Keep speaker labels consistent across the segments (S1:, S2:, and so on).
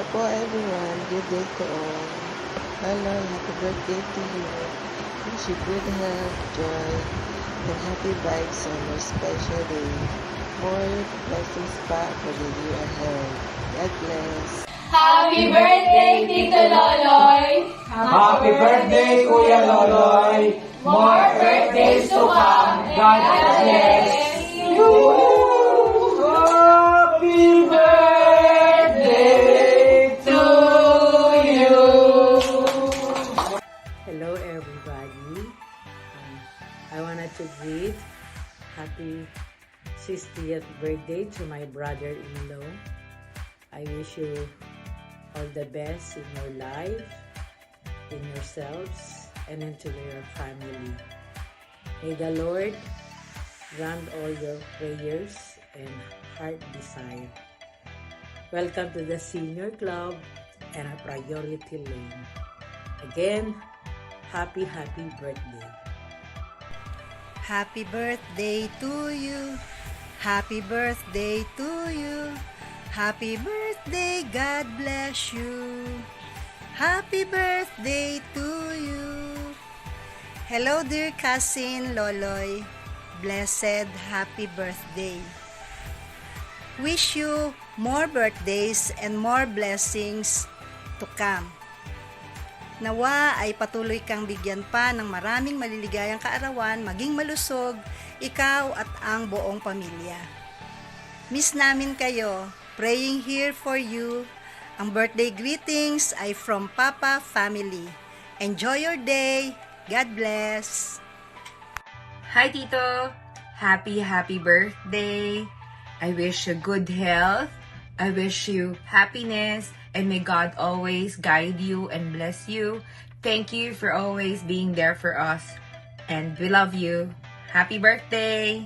S1: po everyone. Good day to all. Hello, happy birthday to you. Wish you good health, joy, and happy vibes on your special day. More blessings pa for the year ahead. God bless.
S2: Happy birthday, Tito Loloy!
S3: Happy birthday, Kuya Loloy!
S2: More birthdays to come! God bless!
S3: Happy birthday to you!
S4: Hello everybody. I wanted to greet happy 60th birthday to my brother-in-law. I wish you all the best in your life, in yourselves, and into your family. May the Lord grant all your prayers and heart desire. Welcome to the Senior Club and a Priority Lane. Again, happy birthday.
S5: Happy birthday to you. Happy birthday to you. Happy birthday, God bless you. Happy birthday to you. Hello dear cousin Loloy. Blessed happy birthday. Wish you more birthdays and more blessings to come. Nawa ay patuloy kang bigyan pa ng maraming maliligayang kaarawan, maging malusog, ikaw at ang buong pamilya. Miss namin kayo. Praying here for you. Ang birthday greetings ay from Papa Family. Enjoy your day. God bless.
S6: Hi, Tito! Happy birthday! I wish you good health. I wish you happiness. And may God always guide you and bless you. Thank you for always being there for us. And we love you. Happy birthday!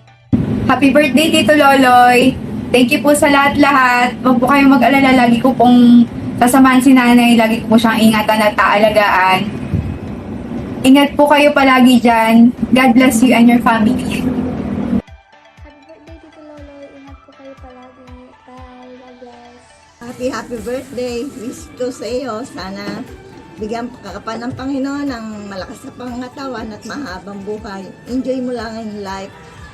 S2: Happy birthday, Tito Loloy! Thank you po sa lahat-lahat. Huwag po kayong mag-alala. Lagi ko pong sasamahan si nanay. Lagi ko po siyang ingatan at taalagaan. Ingat po kayo palagi dyan. God bless you and your family.
S7: Happy birthday, Tito Loloy. Ingat po kayo palagi. Bye. God bless.
S8: Happy birthday. Wish ko sa iyo, sana bigyan ka pa ng Panginoon ng malakas na pangangatawan at mahabang buhay. Enjoy mo lang ang life.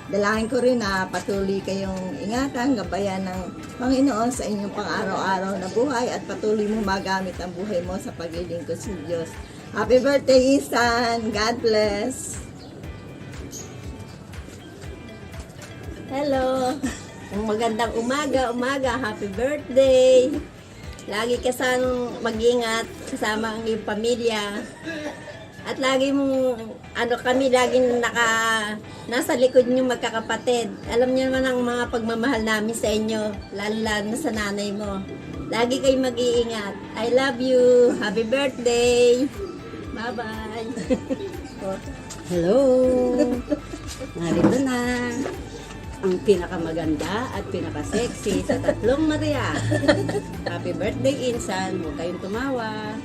S8: Dalahin ko rin na patuloy kayong ingatan, gabayan ng Panginoon sa inyong pang-araw-araw na buhay at patuloy mo magamit ang buhay mo sa paglilingkod sa Diyos. Happy birthday, Insan! God bless!
S9: Hello! Magandang umaga, happy birthday! Lagi ka sanang mag-ingat kasama ang iyong pamilya. At lagi mong, kami laging nasa likod niyo magkakapatid. Alam niyo naman ang mga pagmamahal namin sa inyo, lalo na sa nanay mo. Lagi kayo mag-iingat. I love you. Happy birthday. Bye-bye.
S10: Hello! Narito na ang pinakamaganda at pinaka-sexy sa tatlong Maria. Happy birthday, Insan. Huwag kayong tumawa.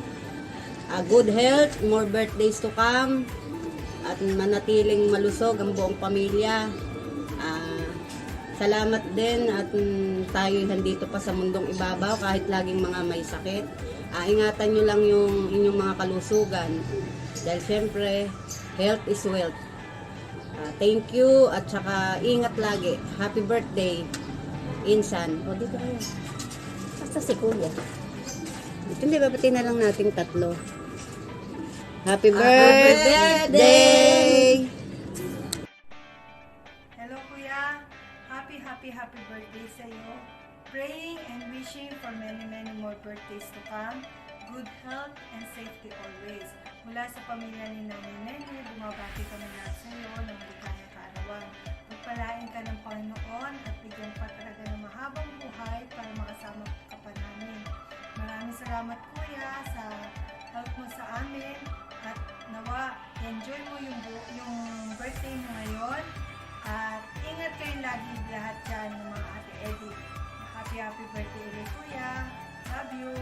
S10: Good health, more birthdays to come, at manatiling malusog ang buong pamilya. Salamat din at tayo nandito pa sa mundong ibabaw kahit laging mga may sakit. Ingatan nyo lang yung inyong mga kalusugan dahil syempre health is wealth. Thank you at saka ingat lagi. Happy birthday, Insan. O dito kayo. Basta si Kuya. Hindi, babati na lang nating tatlo. Happy birthday!
S5: Hello Kuya. Happy birthday sa iyo. Praying and wishing for many more birthdays to come. Good health and safety always. Mula sa pamilya ni Nanay Nene, bumabati kami lahat sa iyo ng maligayang kaarawan. Pagpalain ka ng Panginoon at bigyan pa talaga ng mahabang buhay para makasama ka pa namin. Maraming salamat Kuya sa help mo sa amin at nawa enjoy mo yung birthday mo ngayon at ingat kayo lagi lahat dyan ng mga Ate Eddie. Happy birthday ulit Kuya. Love you.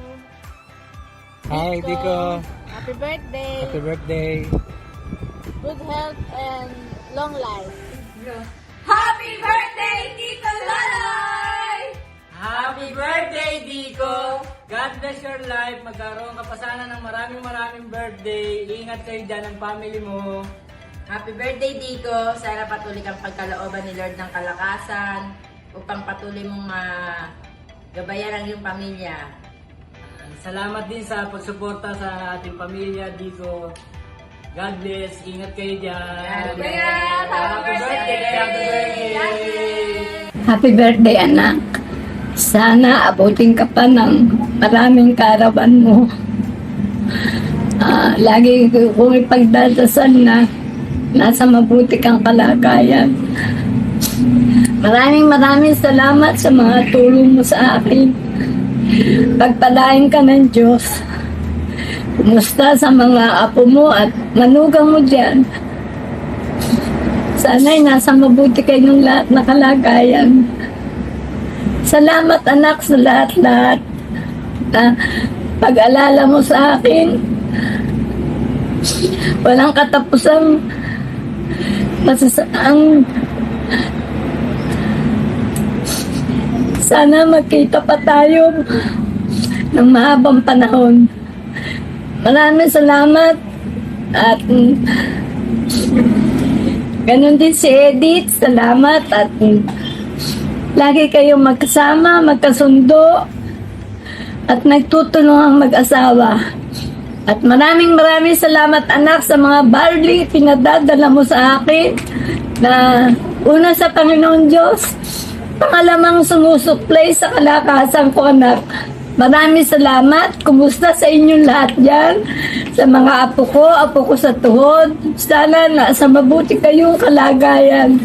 S3: Hi, Tiko.
S7: Happy birthday.
S3: Happy birthday.
S7: Good health and long life.
S2: Happy birthday, Tito Loloy!
S3: Happy birthday, Dico! God bless your life. Magkaroon ka pa sana ng maraming birthday. Ingat kayo dyan ang family mo.
S6: Happy birthday, Dico! Sana patuloy kang pagkalooban ni Lord ng kalakasan upang patuloy mong gabayan ang iyong pamilya.
S3: Salamat din sa pagsuporta sa ating pamilya, Dico. God bless. Ingat kayo dyan.
S6: Happy birthday!
S3: Happy birthday!
S11: Happy birthday, anak. Sana abutin ka pa ng maraming karawan mo. Lagi kong ipagdadasal na nasa mabuti kang kalagayan. Maraming salamat sa mga tulong mo sa akin. Pagpalain ka ng Diyos. Kumusta sa mga apo mo at manugang mo dyan? Sana'y nasa mabuti kayong lahat na kalagayan. Salamat anak sa lahat-lahat na pag-alala mo sa akin. Walang katapusang masasaang sana magkita pa tayo ng mahabang panahon. Maraming salamat at ganun din si Edith, salamat at lagi kayong magkasama, magkasundo at nagtutulungang mag-asawa. At maraming salamat anak sa mga barley pinadadala mo sa akin na una sa Panginoon Diyos, pangalamang sumusuplay sa kalakasan ko anak. Maraming salamat. Kumusta sa inyong lahat dyan? Sa mga apo ko sa tuhod. Sana nasa mabuti kayong kalagayan.